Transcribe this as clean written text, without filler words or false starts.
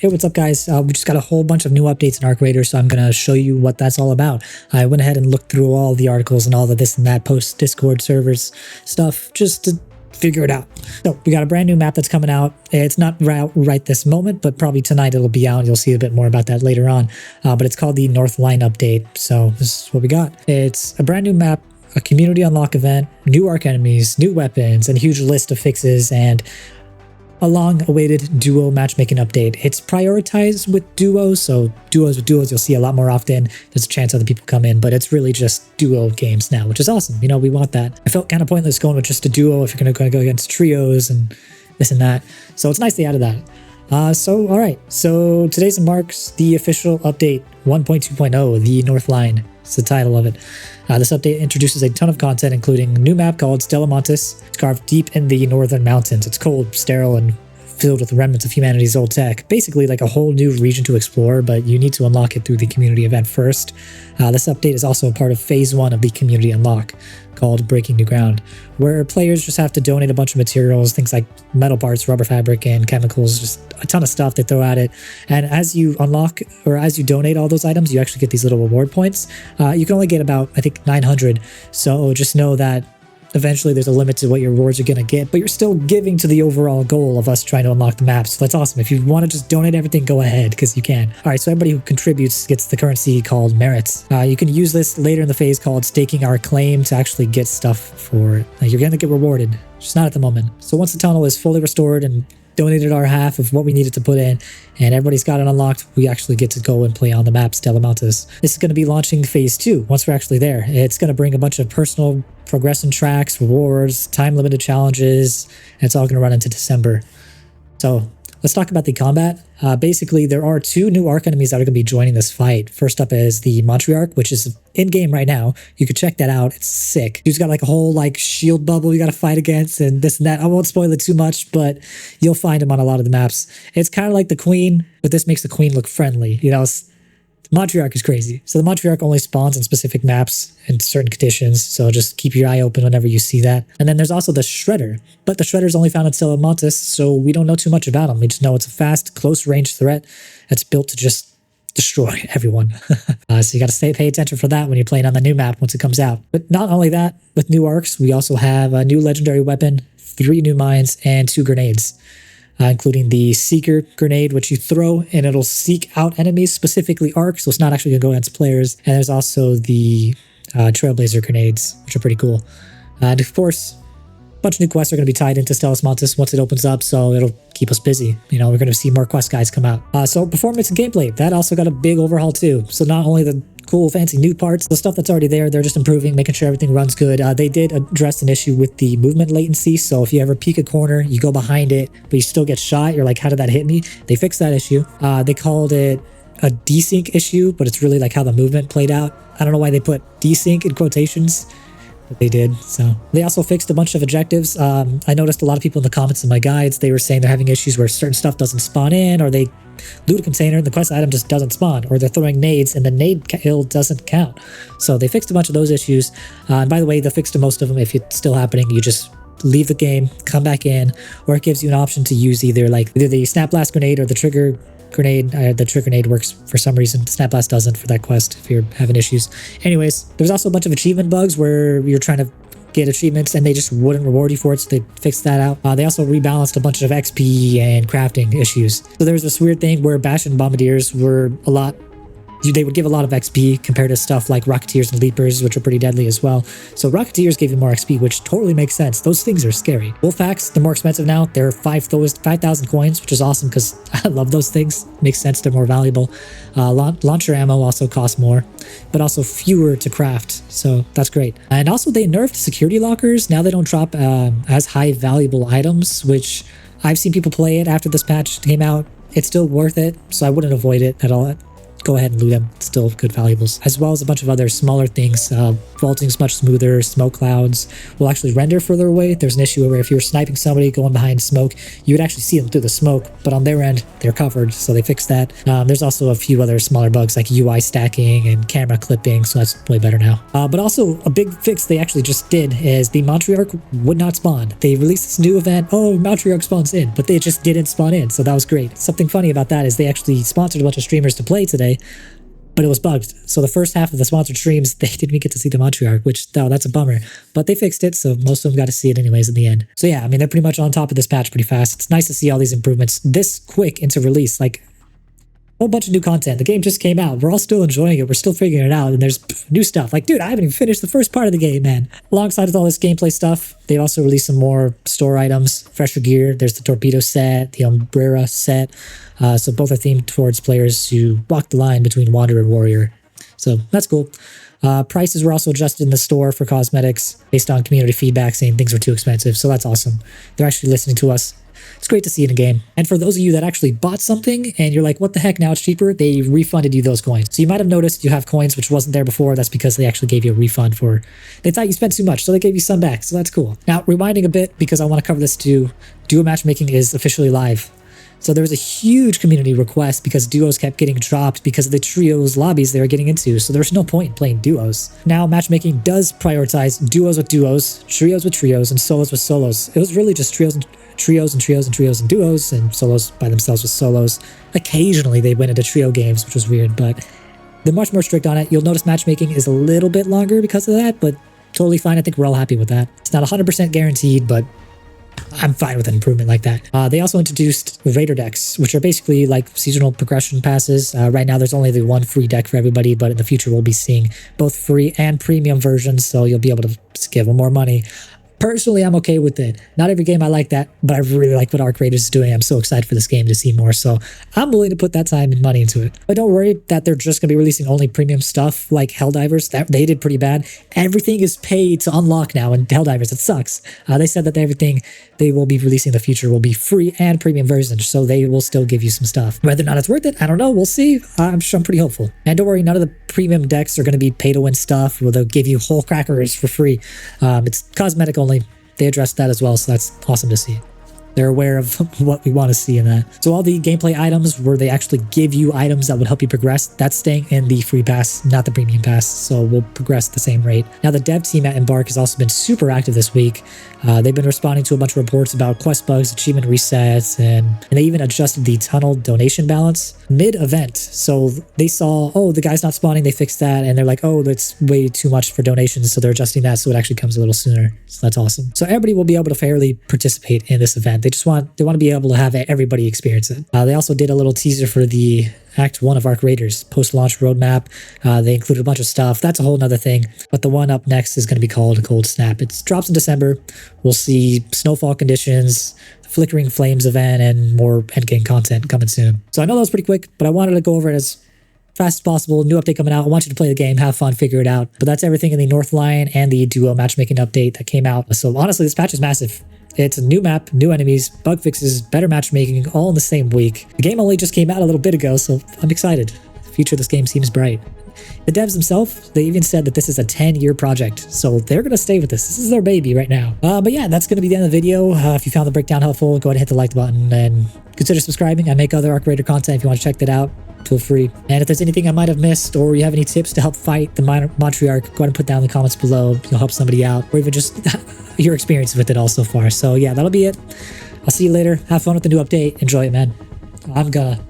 Hey, what's up guys? We just got a whole bunch of new updates in Arc Raider, so I'm going to show you what that's all about. I went ahead and looked through all the articles and all the this and that post Discord servers stuff just to figure it out. So we got a brand new map that's coming out. It's not right this moment, but probably tonight it'll be out. You'll see a bit more about that later on. But it's called the North Line Update. So this is what we got. It's a brand new map, a community unlock event, new arc enemies, new weapons, and a huge list of fixes, and a long-awaited duo matchmaking update. It's prioritized with duos, so duos with duos you'll see a lot more often. There's a chance other people come in, but it's really just duo games now, which is awesome. You know, we want that. I felt kind of pointless going with just a duo if you're going to go against trios and this and that. So it's nice they added that. All right. So today's marks the official update 1.2.0, the North Line. It's the title of it. This update introduces a ton of content, including a new map called Stella Montis. It's carved deep in the northern mountains. It's cold, sterile, and filled with remnants of humanity's old tech. Basically like a whole new region to explore, but you need to unlock it through the community event first. This update is also a part of phase 1 of the community unlock, called Breaking New Ground, where players just have to donate a bunch of materials, things like metal parts, rubber fabric, and chemicals, just a ton of stuff they throw at it. And as you unlock, or as you donate all those items, you actually get these little reward points. You can only get about, I think, 900, so just know that eventually there's a limit to what your rewards are going to get, but you're still giving to the overall goal of us trying to unlock the map. So that's awesome. If you want to just donate everything, go ahead, because you can. All right, so everybody who contributes gets the currency called merits. You can use this later in the phase called staking our claim to actually get stuff for it. You're going to get rewarded, just not at the moment. So once the tunnel is fully restored and donated our half of what we needed to put in, and everybody's got it unlocked, we actually get to go and play on the map Stella Montis. This is going to be launching phase 2 once we're actually there. It's going to bring a bunch of personal progression tracks, rewards, time-limited challenges, and it's all going to run into December. So let's talk about the combat. Basically, there are 2 new arc enemies that are going to be joining this fight. First up is the Montrearch, which is in-game right now. You could check that out. It's sick. He's got like a whole like shield bubble you got to fight against and this and that. I won't spoil it too much, but you'll find him on a lot of the maps. It's kind of like the Queen, but this makes the Queen look friendly. You know, Matriarch is crazy. So the Matriarch only spawns on specific maps in certain conditions, so just keep your eye open whenever you see that. And then there's also the Shredder, but the Shredder's only found in Stella Montis, so we don't know too much about him. We just know it's a fast, close-range threat that's built to just destroy everyone. So you got to pay attention for that when you're playing on the new map once it comes out. But not only that, with new arcs, we also have a new legendary weapon, 3 new mines, and 2 grenades. Including the Seeker grenade, which you throw and it'll seek out enemies, specifically arc, so it's not actually going to go against players. And there's also the Trailblazer grenades, which are pretty cool. And of course, a bunch of new quests are going to be tied into Stella Montis once it opens up, so it'll keep us busy. You know, we're going to see more quest guides come out. So performance and gameplay, that also got a big overhaul too. So not only the cool fancy new parts, the stuff that's already there, they're just improving, making sure everything runs good. They did address an issue with the movement latency, so if you ever peek a corner, you go behind it, but you still get shot, you're like, how did that hit me? They fixed that issue. They called it a desync issue, but it's really like how the movement played out. I don't know why they put desync in quotations, but they did. So they also fixed a bunch of objectives. I noticed a lot of people in the comments in my guides, they were saying they're having issues where certain stuff doesn't spawn in, or they loot a container and the quest item just doesn't spawn, or they're throwing nades and the nade kill doesn't count. So they fixed a bunch of those issues. And by the way, they fixed most of them. If it's still happening, you just leave the game, come back in, or it gives you an option to use either the Snap Blast grenade or the trigger grenade. The trigger grenade works for some reason. Snap Blast doesn't for that quest if you're having issues. Anyways, there's also a bunch of achievement bugs where you're trying to get achievements and they just wouldn't reward you for it, so they fixed that out. They also rebalanced a bunch of XP and crafting issues. So there was this weird thing where Bash and Bombardiers were they would give a lot of XP compared to stuff like Rocketeers and Leapers, which are pretty deadly as well. So Rocketeers gave you more XP, which totally makes sense. Those things are scary. Wolfpacks, they're more expensive now. They're 5,000 coins, which is awesome because I love those things. Makes sense, they're more valuable. Launcher ammo also costs more, but also fewer to craft, so that's great. And also they nerfed security lockers. Now they don't drop as high valuable items, which I've seen people play it after this patch came out. It's still worth it, so I wouldn't avoid it at all. go ahead and loot them. It's still good valuables, as well as a bunch of other smaller things. Vaulting's much smoother. Smoke clouds will actually render further away. There's an issue where if you're sniping somebody going behind smoke, you would actually see them through the smoke, but on their end, they're covered, so they fixed that. There's also a few other smaller bugs like UI stacking and camera clipping, so that's way better now. But also, a big fix they actually just did is the Montrearch would not spawn. They released this new event, oh, Matriarch spawns in, but they just didn't spawn in, so that was great. Something funny about that is they actually sponsored a bunch of streamers to play today, but it was bugged. So the first half of the sponsored streams, they didn't even get to see the Montrearch, which, oh, that's a bummer. But they fixed it, so most of them got to see it anyways in the end. So yeah, I mean, they're pretty much on top of this patch pretty fast. It's nice to see all these improvements this quick into release. Like, a whole bunch of new content. The game just came out. We're all still enjoying it. We're still figuring it out, and there's new stuff. Like, dude, I haven't even finished the first part of the game, man. Alongside with all this gameplay stuff, they also released some more store items, fresher gear. There's the torpedo set, the umbrella set. So both are themed towards players who walk the line between Wanderer and Warrior. So that's cool. Prices were also adjusted in the store for cosmetics based on community feedback saying things were too expensive. So that's awesome. They're actually listening to us. It's great to see it in game. And for those of you that actually bought something and you're like, what the heck, now it's cheaper, they refunded you those coins. So you might have noticed you have coins which wasn't there before. That's because they actually gave you a refund for, they thought you spent too much, so they gave you some back. So that's cool. Now, rewinding a bit, because I want to cover this too, duo matchmaking is officially live. So there was a huge community request because duos kept getting dropped because of the trios lobbies they were getting into. So there's no point in playing duos. Now matchmaking does prioritize duos with duos, trios with trios, and solos with solos. It was really just trios and trios and trios and trios and duos, and solos by themselves with solos. Occasionally they went into trio games, which was weird, but they're much more strict on it. You'll notice matchmaking is a little bit longer because of that, but totally fine. I think we're all happy with that. It's not 100% guaranteed, but I'm fine with an improvement like that. They also introduced Raider decks, which are basically like seasonal progression passes. Right now, there's only the one free deck for everybody, but in the future, we'll be seeing both free and premium versions, so you'll be able to give them more money. Personally, I'm okay with it. Not every game I like that, but I really like what Arc Raiders is doing. I'm so excited for this game to see more, so I'm willing to put that time and money into it. But don't worry that they're just going to be releasing only premium stuff like Helldivers. They did pretty bad. Everything is paid to unlock now in Helldivers. It sucks. They said that everything they will be releasing in the future will be free and premium versions, so they will still give you some stuff. Whether or not it's worth it, I don't know. We'll see. I'm pretty hopeful. And don't worry, none of the premium decks are going to be pay-to-win stuff where they'll give you whole crackers for free. It's cosmetic only. They addressed that as well, so that's awesome to see. They're aware of what we want to see in that. So all the gameplay items where they actually give you items that would help you progress, that's staying in the free pass, not the premium pass, so we'll progress at the same rate. Now the dev team at Embark has also been super active this week. They've been responding to a bunch of reports about quest bugs, achievement resets, and they even adjusted the tunnel donation balance mid-event. So they saw, oh, the guy's not spawning, they fixed that, and they're like, oh, that's way too much for donations, so they're adjusting that so it actually comes a little sooner. So that's awesome. So everybody will be able to fairly participate in this event. They want to be able to have everybody experience it. They also did a little teaser for the Act 1 of Arc Raiders post-launch roadmap. They included a bunch of stuff. That's a whole nother thing. But the one up next is going to be called Cold Snap. It drops in December. We'll see snowfall conditions, Flickering Flames event, and more endgame content coming soon. So I know that was pretty quick, but I wanted to go over it as fast as possible. New update coming out. I want you to play the game, have fun, figure it out. But that's everything in the North Line and the duo matchmaking update that came out. So honestly, this patch is massive. It's a new map, new enemies, bug fixes, better matchmaking, all in the same week. The game only just came out a little bit ago, so I'm excited. The future of this game seems bright. The devs themselves, they even said that this is a 10-year project, so they're going to stay with this. This is their baby right now. But yeah, that's going to be the end of the video. If you found the breakdown helpful, go ahead and hit the like button and consider subscribing. I make other Arc Raider content if you want to check that out. Feel free. And if there's anything I might have missed or you have any tips to help fight the Montrearch, go ahead and put down in the comments below. You'll help somebody out, or even just your experience with it all so far. So yeah, that'll be it. I'll see you later. Have fun with the new update. Enjoy it, man. I'm gonna.